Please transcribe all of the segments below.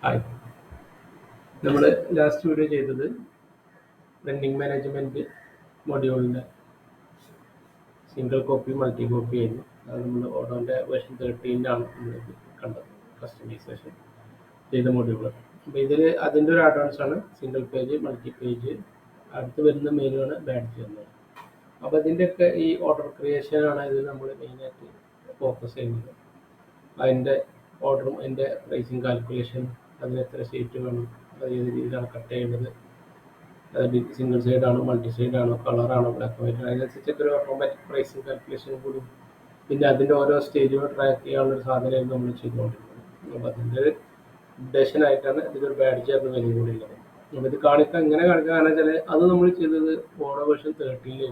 Hi. നമ്മൾ last video ചെയ്തത് printing management മൊഡ്യൂളിൻ്റെ സിംഗിൾ കോപ്പി മൾട്ടി കോപ്പി ആയിരുന്നു. അത് നമ്മൾ ഓഡോൻ്റെ വേർഷൻ 13 നമ്മൾ കണ്ടത്, കസ്റ്റമൈസേഷൻ ചെയ്ത മൊഡ്യൂൾ. അപ്പോൾ ഇതിൽ അതിൻ്റെ ഒരു അഡ്വാൻസ് ആണ് സിംഗിൾ പേജ് മൾട്ടി പേജ്. അടുത്ത് വരുന്ന മെനുവാണ് ബാഡ്ജ് എന്നത്. അപ്പോൾ ഇതിൻ്റെയൊക്കെ ഈ ഓർഡർ ക്രിയേഷനാണ് ഇതിൽ നമ്മൾ മെയിനായിട്ട് ഫോക്കസ് ചെയ്യുന്നത്. അതിൻ്റെ ഓർഡറും അതിൻ്റെ പ്രൈസിങ് കാൽക്കുലേഷൻ, അതിന് എത്ര ഷീറ്റ് വേണം, അത് ഏത് രീതിയിലാണ് കട്ട് ചെയ്യേണ്ടത്, അത് സിംഗിൾ സൈഡാണോ മൾട്ടി സൈഡാണോ കളറാണോ ബ്ലാക്ക് വൈറ്റ്, അതിനനുസരിച്ചൊക്കെ ഒരു ഓട്ടോമാറ്റിക് പ്രൈസിങ് കാൽക്കുലേഷൻ കൂടി, പിന്നെ അതിൻ്റെ ഓരോ സ്റ്റേജുകൾ ട്രാക്ക് ചെയ്യാനുള്ളൊരു സാധനമായിരുന്നു നമ്മൾ ചെയ്തുകൊണ്ടിരുന്നത്. അപ്പോൾ അതിൻ്റെ ഒരു അപ്ഡേഷനായിട്ടാണ് ഇതിലൊരു ബാഡ്ജ് ആയിരുന്നു വലിയ കൂടി ഉള്ളത്. അപ്പോൾ ഇത് കാണിക്കാൻ ഇങ്ങനെ കാണിക്കാൻ കാരണം വെച്ചാൽ അത് നമ്മൾ ചെയ്തത് ഓഡോ വേർഷൻ 13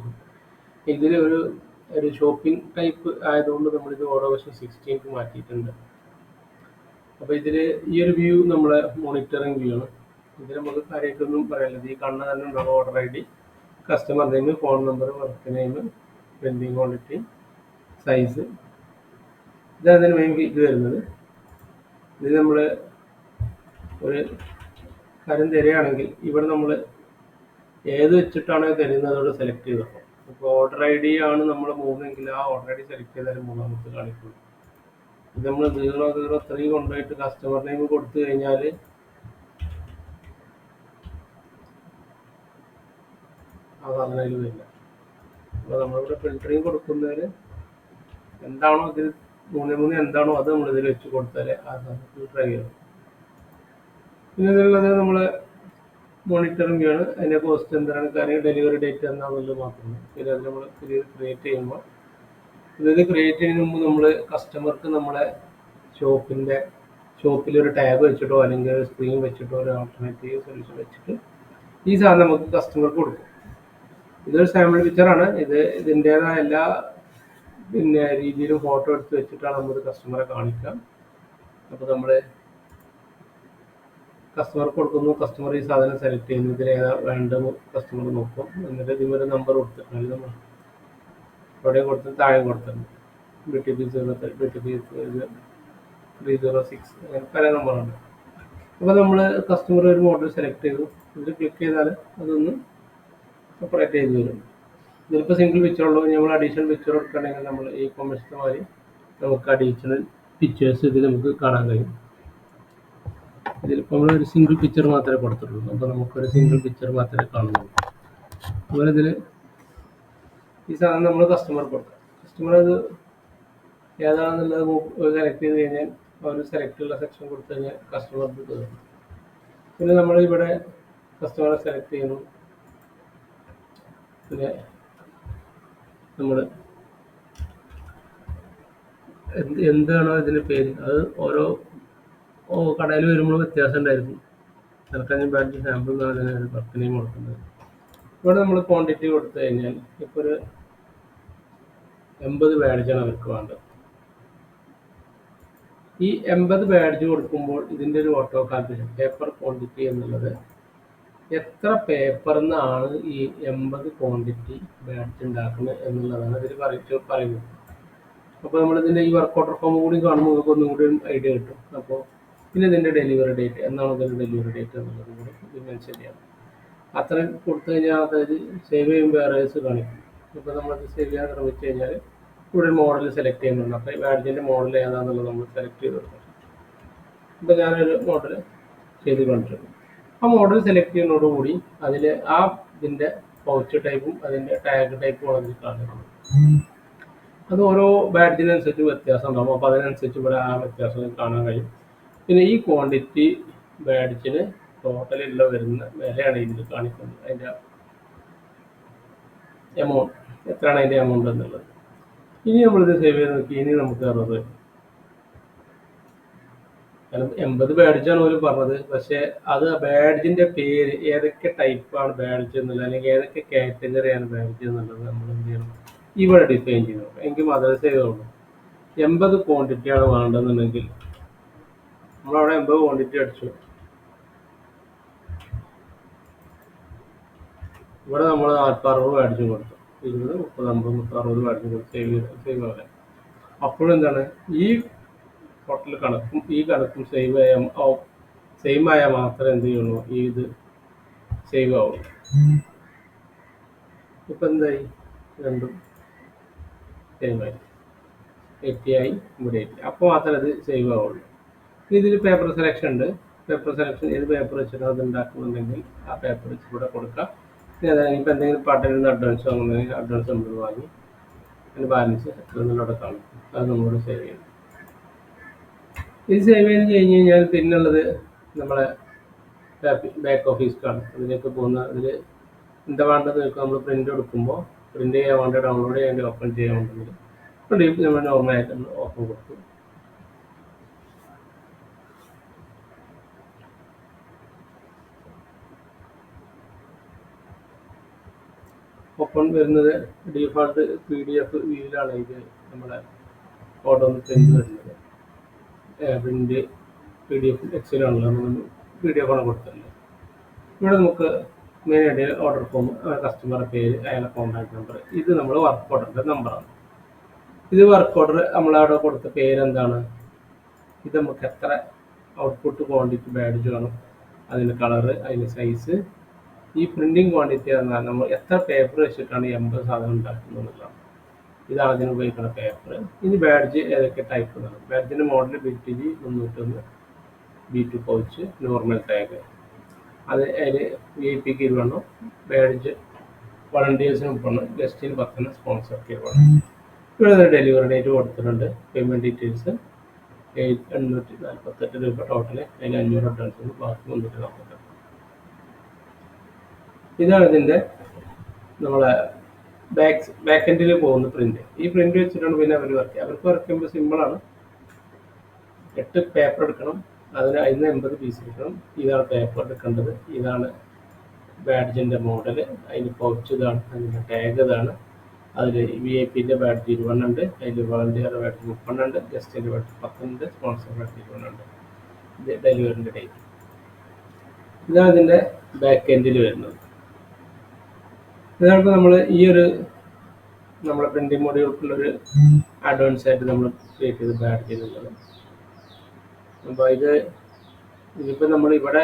ഇതിൽ ഒരു ഷോപ്പിംഗ് ടൈപ്പ് ആയതുകൊണ്ട് നമ്മളിത് ഓഡോ വേർഷൻ 16 മാറ്റിയിട്ടുണ്ട്. അപ്പോൾ ഇതിൽ ഈ ഒരു വ്യൂ നമ്മളെ മോണിറ്ററിങ് വ്യൂ ആണ്. ഇതിൽ നമുക്ക് കാര്യമായിട്ടൊന്നും പറയാനില്ല. ഈ കാണുന്ന തന്നെ ഉണ്ടാവും order I D, customer name, phone number, work name, printing quantity, size. ഇതാണ് അതിന് മെയിൻ ഇത് വരുന്നത്. ഇത് നമ്മൾ ഒരു കാര്യം തരികയാണെങ്കിൽ ഇവിടെ നമ്മൾ ഏത് വെച്ചിട്ടാണ് തരുന്നത് അതോട് സെലക്ട് ചെയ്ത് വെക്കണം. ഇപ്പോൾ ഓർഡർ ഐ ഡി ആണ് നമ്മൾ മൂന്നെങ്കിൽ ആ ഓർഡർ ഐ ഡി സെലക്ട് ചെയ്താലും മൂന്നാമത്തെ കാണിക്കുള്ളൂ. ഇത് നമ്മൾ 003 കൊണ്ടുപോയിട്ട് കസ്റ്റമർ നെയിം കൊടുത്തു കഴിഞ്ഞാൽ ആ സാധനം അതിൽ വരില്ല. അപ്പോൾ നമ്മളിവിടെ ഫിൽറ്ററിങ് കൊടുക്കുന്നതിൽ എന്താണോ ഇതിൽ 3 എന്താണോ അത് നമ്മളിതിൽ വെച്ച് കൊടുത്താൽ ആ സാധനം ഫിൽറ്റർ ചെയ്യണം. പിന്നെ ഇതിലുള്ളത് നമ്മളെ മോണിറ്ററിംഗ് ആണ്. അതിൻ്റെ കോസ്റ്റ് എന്താണ്, കാര്യം ഡെലിവറി ഡേറ്റ് എന്താണെന്നുള്ളത് മാത്രമാണ്. പിന്നെ അത് നമ്മൾ ക്രിയേറ്റ് ചെയ്യുമ്പോൾ ഇത് ക്രിയേറ്റ് ചെയ്യുന്നതിന് മുമ്പ് നമ്മൾ കസ്റ്റമർക്ക് നമ്മളെ ഷോപ്പിലൊരു ടാബ് വെച്ചിട്ടോ അല്ലെങ്കിൽ ഒരു സ്ക്രീൻ വെച്ചിട്ടോ ഒരു ആൾട്ടർനേറ്റീവ് സൊല്യൂഷൻ വെച്ചിട്ട് ഈ സാധനം നമുക്ക് കസ്റ്റമർക്ക് കൊടുക്കും. ഇതൊരു സാമ്പിൾ പിക്ചറാണ്. ഇതിൻ്റേതായ എല്ലാ രീതിയിലും ഫോട്ടോ എടുത്ത് വെച്ചിട്ടാണ് നമ്മൾ കസ്റ്റമറെ കാണിക്കുക. അപ്പോൾ നമ്മൾ കസ്റ്റമർക്ക് കൊടുക്കുന്നു, കസ്റ്റമർ ഈ സാധനം സെലക്ട് ചെയ്യുന്നു, ഇതിൽ ഏതാ വേണ്ടത് കസ്റ്റമർ നോക്കും. എന്നിട്ട് ഇതിനൊരു നമ്പർ കൊടുത്തിട്ടുണ്ട്, നമ്മൾ ഇവിടെ കൊടുത്തിട്ട് താഴെ കൊടുത്തിട്ടുണ്ട് BTP 306 അങ്ങനെ പല നമ്പറുണ്ട്. അപ്പോൾ നമ്മൾ കസ്റ്റമർ ഒരു മോഡൽ സെലക്ട് ചെയ്തു, ഇതിൽ ക്ലിക്ക് ചെയ്താൽ അതൊന്ന് സെപ്പറേറ്റ് ചെയ്ത് വരും. ഇതിലിപ്പോൾ സിംഗിൾ പിക്ചർ ഉള്ളൂ. നമ്മൾ അഡീഷണൽ പിക്ചർ എടുക്കുകയാണെങ്കിൽ നമ്മൾ ഈ കൊമേഴ്സിൻ്റെ മാതിരി നമുക്ക് അഡീഷണൽ പിക്ചേഴ്സ് ഇതിൽ നമുക്ക് കാണാൻ കഴിയും. ഇതിലിപ്പോൾ നമ്മളൊരു സിംഗിൾ പിക്ചർ മാത്രമേ കൊടുത്തിട്ടുള്ളൂ. അപ്പോൾ നമുക്കൊരു സിംഗിൾ പിക്ചർ മാത്രമേ കാണുന്നുള്ളൂ. അതുപോലെ ഇതിൽ ഈ സാധനം നമ്മൾ കസ്റ്റമർക്ക് കൊടുക്കാം. കസ്റ്റമർ അത് ഏതാണെന്നുള്ളത് സെലക്ട് ചെയ്ത് കഴിഞ്ഞാൽ അവർ സെലക്റ്റുള്ള സെക്ഷൻ കൊടുത്തു കഴിഞ്ഞാൽ കസ്റ്റമർക്ക് തരും. പിന്നെ നമ്മൾ ഇവിടെ കസ്റ്റമറെ സെലക്ട് ചെയ്യുന്നു. പിന്നെ നമ്മൾ എന്താണോ ഇതിൻ്റെ പേര് അത് ഓരോ കടയിൽ വരുമ്പോൾ വ്യത്യാസം ഉണ്ടായിരുന്നു. ചിലപ്പോൾ ബാഡ്ജ് സാമ്പിൾ എന്നാണ് അതിന് വർക്ക് നെയിം കൊടുക്കുന്നത്. ഇവിടെ നമ്മൾ ക്വാണ്ടിറ്റി കൊടുത്തു കഴിഞ്ഞാൽ ഇപ്പോൾ ഒരു 80 ബാഡ്ജാണ് അവർക്ക് വേണ്ടത്. ഈ 80 ബാഡ്ജ് കൊടുക്കുമ്പോൾ ഇതിൻ്റെ ഒരു ഓട്ടോ കാൽക്കുലേഷൻ പേപ്പർ ക്വാണ്ടിറ്റി എന്നുള്ളത് എത്ര പേപ്പറിൽ നിന്നാണ് ഈ 80 ക്വാണ്ടിറ്റി ബാഡ്ജ് ഉണ്ടാക്കുന്നത് എന്നുള്ളതാണ് ഇതിൽ പറയുന്നത്. അപ്പോൾ നമ്മളിതിൻ്റെ ഈ വർക്ക് ഓർഡർ ഫോം കൂടി കാണുമ്പോൾ നമുക്ക് ഒന്നും കൂടി ഐഡിയ കിട്ടും. അപ്പോൾ പിന്നെ ഇതിൻ്റെ ഡെലിവറി ഡേറ്റ് എന്നാണ് ഇതിൻ്റെ ഡെലിവറി ഡേറ്റ് എന്നുള്ളത് കൂടി ഇത് മെൻഷൻ ചെയ്യണം. അത്രയും കൊടുത്തു കഴിഞ്ഞാൽ അതായത് സേവ് ചെയ്യുമ്പോൾ എറേഴ്സ് കാണിക്കും. ഇപ്പോൾ നമ്മളത് സേവ് ചെയ്യാൻ ശ്രമിച്ചു കഴിഞ്ഞാൽ ഇവിടെ മോഡൽ സെലക്ട് ചെയ്യുന്നുണ്ട്. അപ്പോൾ ഈ ബാഡ്ജിൻ്റെ മോഡൽ ഏതാണെന്നുള്ളത് നമ്മൾ സെലക്ട് ചെയ്ത് കൊടുക്കണം. ഇപ്പോൾ ഞാനൊരു മോഡൽ ചെയ്ത് കണ്ടിട്ടുണ്ട്. ആ മോഡൽ സെലക്ട് ചെയ്യുന്നതോടുകൂടി അതിൽ ഇതിൻ്റെ പൗച്ച് ടൈപ്പും അതിൻ്റെ ടാഗ് ടൈപ്പും അതിൽ കാണുന്നത്. അത് ഓരോ ബാഡ്ജിനനുസരിച്ച് വ്യത്യാസം ഉണ്ടാകും. അപ്പോൾ അതിനനുസരിച്ച് ഇവിടെ ആ വ്യത്യാസം കാണാൻ കഴിയും. പിന്നെ ഈ ക്വാണ്ടിറ്റി ബാഡ്ജിന് ടോട്ടലുള്ള വരുന്ന വിലയാണ് ഇതിൽ കാണിക്കുന്നത്. അതിൻ്റെ എമൗണ്ട് എത്രയാണ് അതിൻ്റെ എമൗണ്ട് എന്നുള്ളത്. ഇനി നമ്മളിത് സേവ് ചെയ്ത് നോക്കി. ഇനി നമുക്ക് അറിവ് കാരണം 80 ബാഡ്ജാണ് അവർ പറഞ്ഞത്. പക്ഷേ അത് ബാഡ്ജിൻ്റെ പേര് ഏതൊക്കെ ടൈപ്പാണ് ബാഡ്ജ് എന്നുള്ളത് അല്ലെങ്കിൽ ഏതൊക്കെ കാറ്റഗറിയാണ് ബാഡ്ജ് എന്നുള്ളത് നമ്മൾ എന്ത് ചെയ്യണം ഇവിടെ ഡിഫൈൻ ചെയ്യണം. എങ്കിൽ മാത്രമേ സേവ് ആവുള്ളൂ. 80 ക്വാണ്ടിറ്റിയാണ് വേണ്ടതെന്നുണ്ടെങ്കിൽ നമ്മളവിടെ 80 ക്വാണ്ടിറ്റി അടിച്ചു. ഇവിടെ നമ്മൾ 40-60 ബാഡ്ജും കൊടുത്തു. 20, 30, 50, 30, 60 ബാഡ്ജും കൊടുത്ത് സേവ് ആകാൻ. അപ്പോഴെന്താണ് ഈ ടോട്ടൽ കണക്കും ഈ കണക്കും സെയിം ആയാൽ മാത്രമേ എന്ത് ചെയ്യുള്ളൂ ഈ ഇത് സേവ് ആവുള്ളൂ. ഇപ്പം എന്തായി, രണ്ടും സെയിം ആയി, 80 ആയി, ഇവിടെ 80. അപ്പോൾ മാത്രമേ അത് സേവ് ആവുള്ളൂ. ഇതിൽ പേപ്പർ സെലക്ഷൻ ഉണ്ട്. പേപ്പർ സെലക്ഷൻ ഏത് പേപ്പർ വെച്ചിട്ട് അത് ഉണ്ടാക്കുന്നുണ്ടെങ്കിൽ ആ പേപ്പർ വെച്ച് ഇവിടെ കൊടുക്കാം. ഇപ്പം എന്തെങ്കിലും പാട്ടിൽ അഡ്വാൻസ് വാങ്ങുന്നതെങ്കിൽ അഡ്വാൻസ് നമ്മൾ വാങ്ങി അതിന് ബാലൻസ് എത്ര അവിടെ കാണിക്കും. അത് നമ്മളോട് സേവ് ചെയ്യണം. ഇത് സേവ് ചെയ്ത് കഴിഞ്ഞ് കഴിഞ്ഞാൽ പിന്നുള്ളത് നമ്മളെ ബാക്ക് ഓഫീസിലാണ്. അതിലേക്ക് പോകുന്ന ഇതിൽ എന്താ വേണ്ടത് നോക്കുക. നമ്മൾ പ്രിൻ്റ് എടുക്കുമ്പോൾ പ്രിൻ്റ് ചെയ്യാൻ വേണ്ടി ഡൗൺലോഡ് ചെയ്യാൻ വേണ്ടി ഓപ്പൺ ചെയ്യാൻ വേണ്ടെങ്കിൽ നമ്മൾ നോർമലായിട്ട് നമ്മൾ ഓപ്പൺ കൊടുക്കും. ഓപ്പൺ വരുന്നത് ഡീഫാൾട്ട് PDF വ്യൂവിലാണ് ഇത് നമ്മളെ ഫോട്ടോ പ്രിൻ്റ് വരുന്നത്. പ്രിൻ്റ് PDF എക്സലാണല്ലോ, നമ്മൾ PDF ആണ് കൊടുത്തത്. ഇവിടെ നമുക്ക് മെയിനായിട്ട് ഓർഡർ ഫോം, കസ്റ്റമറുടെ പേര്, അയാളുടെ കോൺടാക്ട് നമ്പർ, ഇത് നമ്മൾ വർക്ക് ഓർഡറിൻ്റെ നമ്പറാണ്. ഇത് വർക്ക് ഓർഡർ നമ്മളവിടെ കൊടുത്ത പേരെന്താണ്, ഇത് നമുക്ക് എത്ര ഔട്ട്പുട്ട് ക്വാണ്ടിറ്റി ബാഡ്ജ് വേണം, അതിൻ്റെ കളറ്, അതിൻ്റെ സൈസ്, ഈ പ്രിൻറ്റിങ് ക്വാണ്ടിറ്റി എന്നാൽ നമ്മൾ എത്ര പേപ്പർ വെച്ചിട്ടാണ് 80 സാധനം ഉണ്ടാക്കുന്നത് എന്നുള്ളതാണ്. ഇതാണ് അതിന് ഉപയോഗിക്കുന്ന പേപ്പർ. ഇനി ബാഡ്ജ് ഏതൊക്കെ ടൈപ്പ് എന്നാണ്. ബാഡ്ജിൻ്റെ model BTG 301, B2 pouch, normal tag, അത് അതിൽ VIP 20, ബാഡ്ജ് വളണ്ടിയേഴ്സിന് 30, ഗസ്റ്റിന് 10, സ്പോൺസർക്ക് 20. ഇവിടെ ഡെലിവറി ഡേറ്റ് കൊടുത്തിട്ടുണ്ട്. പേയ്മെൻറ്റ് ഡീറ്റെയിൽസ് 848 രൂപ ടോട്ടൽ, അതിൽ 500 അഡ്വാൻസ്, ബാക്കി 348. ഇതാണ് ഇതിൻ്റെ നമ്മളെ ബാക്ക് എൻഡിൽ പോകുന്ന പ്രിന്റ്. ഈ പ്രിന്റ് വെച്ചിട്ടാണ് പിന്നെ അവർ വർക്ക് ചെയ്യുക. അവർക്ക് വർക്ക് ചെയ്യുമ്പോൾ സിമ്പിളാണ്. 8 പേപ്പർ എടുക്കണം, അതിന് 80 പീസ് എടുക്കണം. ഇതാണ് പേപ്പർ എടുക്കേണ്ടത്. ഇതാണ് ബാഡ്ജിൻ്റെ മോഡൽ, അതിന് പൗച്ച് ഇതാണ്, അതിൻ്റെ ടാഗ് ഇതാണ്. അതിൽ VIP ബാഡ്ജ് 20 ഉണ്ട്, അതിൽ വളണ്ടിയർ ബാഡ്ജ് 30 ഉണ്ട്, ഗസ്റ്റിൻ്റെ ബാഡ്ജ് 10 ഉണ്ട്, സ്പോൺസർ ബാഡ്ജ് 20 ഉണ്ട്. ഇത് ഡെലിവറിൻ്റെ ഡേറ്റ്. ഇതാണ് ഇതിൻ്റെ ബാക്ക് എൻഡിൽ വരുന്നത്. ഇതാണ് നമ്മൾ ഈ ഒരു നമ്മളെ പ്രിന്റിംഗ് മൊഡ്യൂൾക്കുള്ളൊരു അഡ്വാൻസ് ആയിട്ട് നമ്മൾ ക്രിയേറ്റ് ചെയ്ത് ബാഡ് ചെയ്തിട്ടുള്ളത്. അപ്പോൾ ഇതിപ്പോൾ നമ്മൾ ഇവിടെ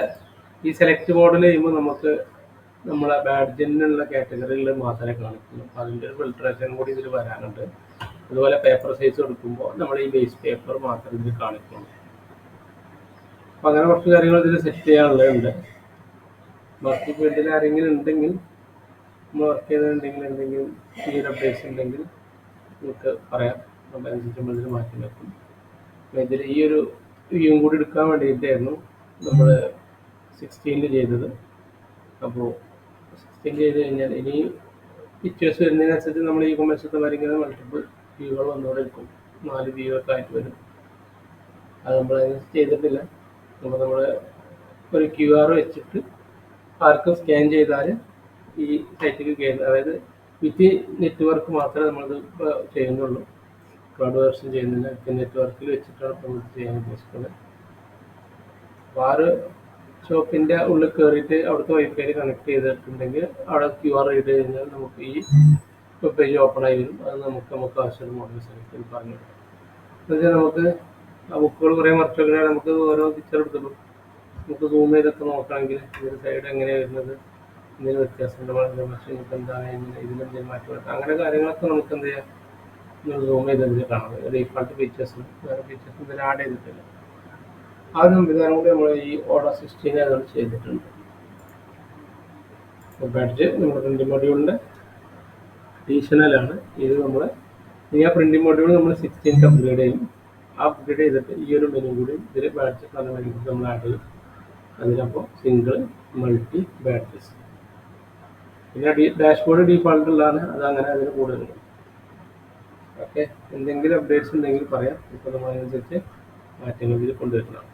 ഈ സെലക്ട് മോഡൽ ചെയ്യുമ്പോൾ നമുക്ക് നമ്മളെ ബാഡ്ജിനുള്ള കാറ്റഗറികളിൽ മാത്രമേ കാണിക്കുള്ളൂ. അപ്പോൾ അതിൻ്റെ ഒരു ഫിൽട്രേഷൻ കൂടി ഇതിൽ വരാനുണ്ട്. അതുപോലെ പേപ്പർ സൈസ് കൊടുക്കുമ്പോൾ നമ്മൾ ഈ ബേസ് പേപ്പർ മാത്രമേ ഇതിൽ കാണിക്കുള്ളൂ. അപ്പോൾ അങ്ങനെ കുറച്ച് കാര്യങ്ങൾ ഇതിൽ സെറ്റ് ചെയ്യാനുള്ളതുണ്ട്. ബാക്കി ഫീൽഡിൽ ആരെങ്കിലും ഉണ്ടെങ്കിൽ, നമ്മൾ വർക്ക് ചെയ്തിട്ടുണ്ടെങ്കിൽ, എന്തെങ്കിലും ഈ അപ്ഡേറ്റ്സ് ഉണ്ടെങ്കിൽ നമുക്ക് പറയാം. അപ്പോൾ അതിനനുസരിച്ച് നമ്മൾ ഇതിൽ മാറ്റി വെക്കും. ഇതിൽ ഈ ഒരു വ്യൂവും കൂടി എടുക്കാൻ വേണ്ടിയിട്ടായിരുന്നു നമ്മൾ 16 ചെയ്തത്. അപ്പോൾ 16 ചെയ്ത് കഴിഞ്ഞാൽ ഇനി പിക്ചേഴ്സ് വരുന്നതിനനുസരിച്ച് നമ്മൾ ഈ കൊമേഴ്സത്തെ വരയ്ക്കുന്ന മൾട്ടിപ്പിൾ വ്യൂകൾ വന്നുകൊണ്ടിരിക്കും. 4 വ്യൂ ഒക്കെ ആയിട്ട് വരും. അത് നമ്മൾ ചെയ്തിട്ടില്ല. അപ്പോൾ നമ്മൾ ഒരു QR വെച്ചിട്ട് ആർക്കും സ്കാൻ ചെയ്താൽ ഈ സൈറ്റിലേക്ക് കയറുന്നത്, അതായത് വിത്ത് നെറ്റ്വർക്ക് മാത്രമേ നമ്മളിത് ചെയ്യുന്നുള്ളൂ. ക്ലൗഡ് വേർഷൻ ചെയ്യുന്നില്ല. വിത്ത് നെറ്റ്വർക്കിൽ വെച്ചിട്ടാണ് നമ്മൾ ചെയ്യാൻ ഉദ്ദേശിക്കുന്നത്. അപ്പോൾ ആ ഒരു ഷോപ്പിൻ്റെ ഉള്ളിൽ കയറിയിട്ട് അവിടുത്തെ വൈഫൈയിൽ കണക്ട് ചെയ്തിട്ടുണ്ടെങ്കിൽ അവിടെ QR റീഡ് കഴിഞ്ഞാൽ നമുക്ക് ഈ വെബ് പേജ് ഓപ്പൺ ആയി വരും. അത് നമുക്ക് ആവശ്യമുള്ള മോഡൽ സെലക്ട് ചെയ്ത് പറഞ്ഞു കൊടുക്കാം. എന്നുവെച്ചാൽ നമുക്ക് ആ ബുക്കുകൾ കുറേ മറിച്ചൊക്കെ നമുക്ക് ഓരോ പിക്ചർ എടുത്തുള്ളൂ. നമുക്ക് സൂം ചെയ്തൊക്കെ നോക്കണമെങ്കിൽ ഇതിൻ്റെ സൈഡ് എങ്ങനെയാണ് വരുന്നത്, എന്തെങ്കിലും വ്യത്യാസമുണ്ട്, വളരെ പക്ഷേ നമുക്ക് എന്താണ് ഇതിലെന്തെങ്കിലും മാറ്റി കൊടുക്കാം. അങ്ങനെ കാര്യങ്ങളൊക്കെ നമുക്ക് എന്ത് ചെയ്യാം, സൂം ചെയ്ത് കാണാം. ഡീഫാൾട്ട് ഫീച്ചേഴ്സ്, വേറെ ഫീച്ചേഴ്സ് ഇതിൽ ആഡ് ചെയ്തിട്ടില്ല. ആ ഒരു സംവിധാനം കൂടി നമ്മൾ ഈ ഓർഡർ 16 നമ്മൾ ചെയ്തിട്ടുണ്ട്. ബാഡ്ജ് നമ്മുടെ പ്രിന്റിംഗ് മൊഡ്യൂളിൻ്റെ അഡീഷണലാണ്. ഇത് നമ്മൾ ഈ ആ പ്രിന്റിംഗ് മൊഡ്യൂൾ നമ്മൾ 16 അപ്ഗ്രേഡ് ചെയ്യും. ആ അപ്ഗ്രേഡ് ചെയ്തിട്ട് ഈ ഒരു മെനു കൂടി ഇതിൽ ബാഡ്ജ് പല മെനു നമ്മൾ ആഡ് ചെയ്യും. അതിനപ്പോൾ സിംഗിൾ, മൾട്ടി, ബാഡ്ജസ്. പിന്നെ ഡാഷ്ബോർഡ് ഡീഫാൾട്ട് ഉള്ളതാണ്, അത് അങ്ങനെ അതിന് കൂടുതലുണ്ട്. ഓക്കെ, എന്തെങ്കിലും അപ്ഡേറ്റ്സ് ഉണ്ടെങ്കിൽ പറയാം. ഇപ്പോൾ നമ്മൾ അതിനനുസരിച്ച് മാറ്റങ്ങൾ ഇതിൽ കൊണ്ടുവരുന്നതാണ്.